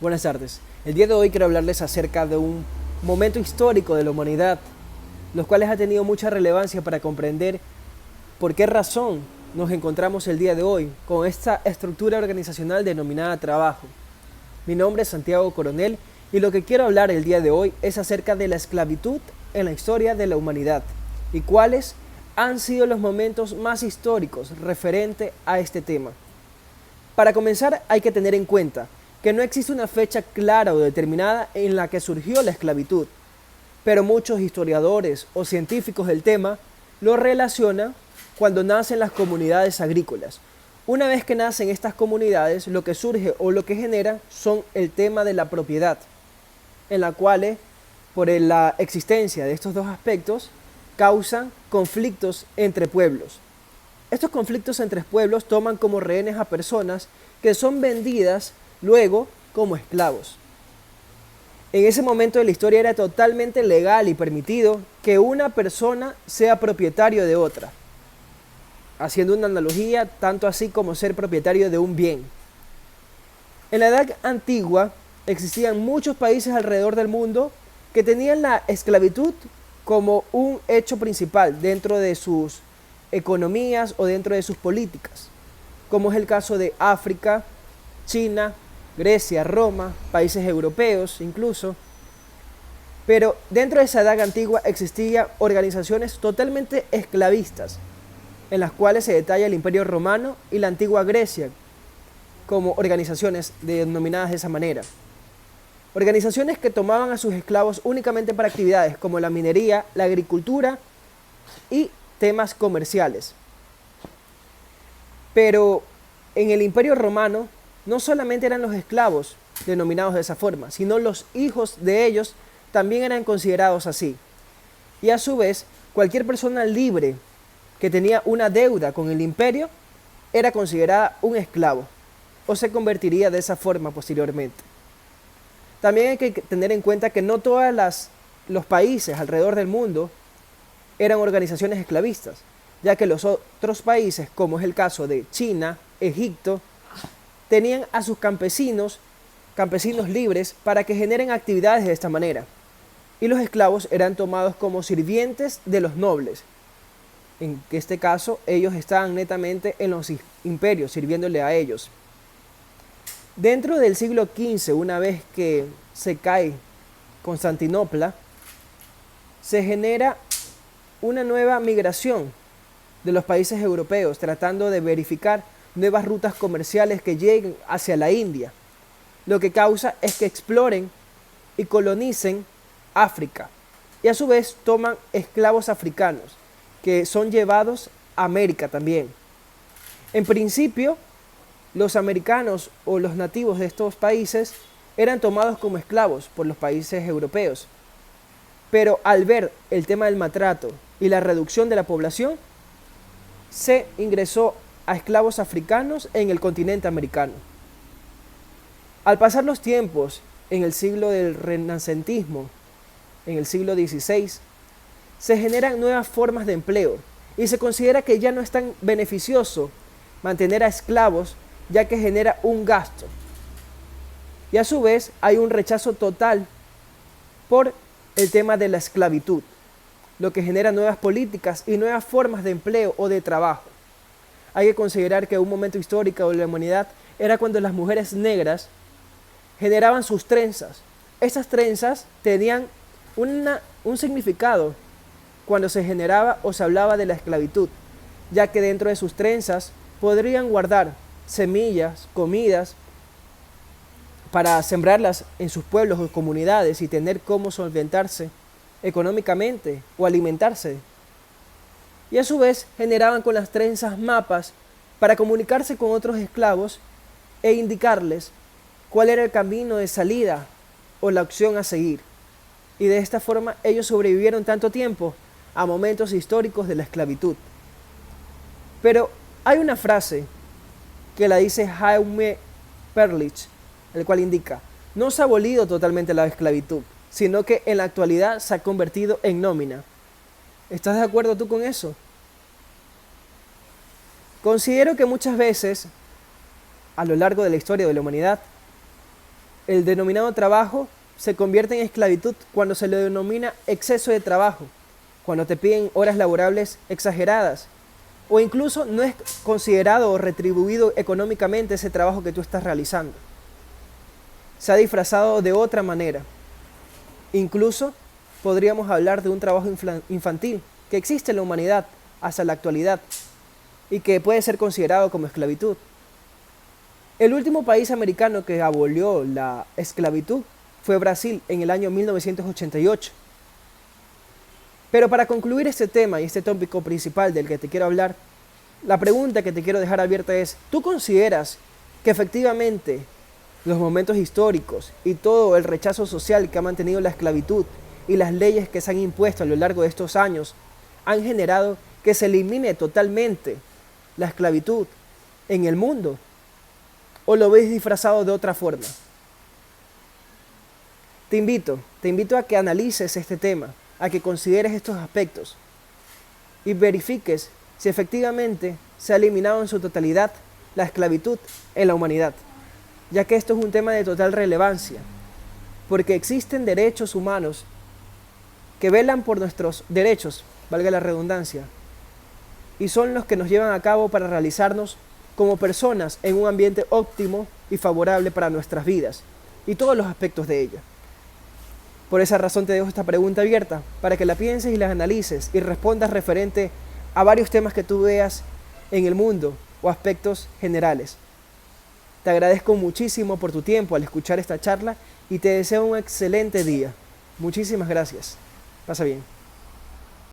Buenas tardes. El día de hoy quiero hablarles acerca de un momento histórico de la humanidad, los cuales ha tenido mucha relevancia para comprender por qué razón nos encontramos el día de hoy con esta estructura organizacional denominada trabajo. Mi nombre es Santiago Coronel y lo que quiero hablar el día de hoy es acerca de la esclavitud en la historia de la humanidad y cuáles han sido los momentos más históricos referente a este tema. Para comenzar, hay que tener en cuenta que no existe una fecha clara o determinada en la que surgió la esclavitud, pero muchos historiadores o científicos del tema lo relacionan cuando nacen las comunidades agrícolas. Una vez que nacen estas comunidades, lo que surge o lo que genera son el tema de la propiedad, en la cual, por la existencia de estos dos aspectos, causan conflictos entre pueblos. Estos conflictos entre pueblos toman como rehenes a personas que son vendidas luego como esclavos. En ese momento de la historia era totalmente legal y permitido que una persona sea propietario de otra, haciendo una analogía tanto así como ser propietario de un bien. En la Edad Antigua existían muchos países alrededor del mundo que tenían la esclavitud como un hecho principal dentro de sus economías o dentro de sus políticas, como es el caso de África, China, Grecia, Roma, países europeos incluso. Pero dentro de esa edad antigua existían organizaciones totalmente esclavistas, en las cuales se detalla el Imperio Romano y la antigua Grecia como organizaciones denominadas de esa manera. Organizaciones que tomaban a sus esclavos únicamente para actividades como la minería, la agricultura y temas comerciales. Pero en el Imperio Romano no solamente eran los esclavos denominados de esa forma, sino los hijos de ellos también eran considerados así. Y a su vez, cualquier persona libre que tenía una deuda con el imperio era considerada un esclavo o se convertiría de esa forma posteriormente. También hay que tener en cuenta que no todos los países alrededor del mundo eran organizaciones esclavistas, ya que los otros países, como es el caso de China, Egipto, tenían a sus campesinos libres para que generen actividades de esta manera. Y los esclavos eran tomados como sirvientes de los nobles. En este caso, ellos estaban netamente en los imperios, sirviéndole a ellos. Dentro del siglo XV, una vez que se cae Constantinopla, se genera una nueva migración de los países europeos, tratando de verificar nuevas rutas comerciales que lleguen hacia la India. Lo que causa es que exploren y colonicen África. Y a su vez toman esclavos africanos, que son llevados a América también. En principio, los americanos o los nativos de estos países eran tomados como esclavos por los países europeos. Pero al ver el tema del maltrato y la reducción de la población, se ingresó a esclavos africanos en el continente americano. Al pasar los tiempos, en el siglo del renacentismo, en el siglo XVI, se generan nuevas formas de empleo y se considera que ya no es tan beneficioso mantener a esclavos, ya que genera un gasto. Y a su vez hay un rechazo total por el tema de la esclavitud, lo que genera nuevas políticas y nuevas formas de empleo o de trabajo. Hay que considerar que un momento histórico de la humanidad era cuando las mujeres negras generaban sus trenzas. Estas trenzas tenían un significado cuando se generaba o se hablaba de la esclavitud, ya que dentro de sus trenzas podrían guardar semillas, comidas, para sembrarlas en sus pueblos o comunidades y tener cómo solventarse económicamente o alimentarse. Y a su vez generaban con las trenzas mapas para comunicarse con otros esclavos e indicarles cuál era el camino de salida o la opción a seguir. Y de esta forma ellos sobrevivieron tanto tiempo a momentos históricos de la esclavitud. Pero hay una frase que la dice Jaime Perlich, el cual indica: no se ha abolido totalmente la esclavitud, sino que en la actualidad se ha convertido en nómina. ¿Estás de acuerdo tú con eso? Considero que muchas veces, a lo largo de la historia de la humanidad, El denominado trabajo se convierte en esclavitud cuando se le denomina exceso de trabajo, cuando te piden horas laborables exageradas, o incluso no es considerado o retribuido económicamente ese trabajo que tú estás realizando. Se ha disfrazado de otra manera. Incluso podríamos hablar de un trabajo infantil que existe en la humanidad hasta la actualidad y que puede ser considerado como esclavitud. El último país americano que abolió la esclavitud fue Brasil en el año 1988. Pero para concluir este tema y este tópico principal del que te quiero hablar, la pregunta que te quiero dejar abierta es, ¿tú consideras que efectivamente los momentos históricos y todo el rechazo social que ha mantenido la esclavitud y las leyes que se han impuesto a lo largo de estos años han generado que se elimine totalmente la esclavitud en el mundo? ¿O lo ves disfrazado de otra forma? Te invito a que analices este tema, a que consideres estos aspectos y verifiques si efectivamente se ha eliminado en su totalidad la esclavitud en la humanidad, ya que esto es un tema de total relevancia, porque existen derechos humanos que velan por nuestros derechos, valga la redundancia, y son los que nos llevan a cabo para realizarnos como personas en un ambiente óptimo y favorable para nuestras vidas y todos los aspectos de ella. Por esa razón te dejo esta pregunta abierta para que la pienses y la analices y respondas referente a varios temas que tú veas en el mundo o aspectos generales. Te agradezco muchísimo por tu tiempo al escuchar esta charla y te deseo un excelente día. Muchísimas gracias. Pasa bien.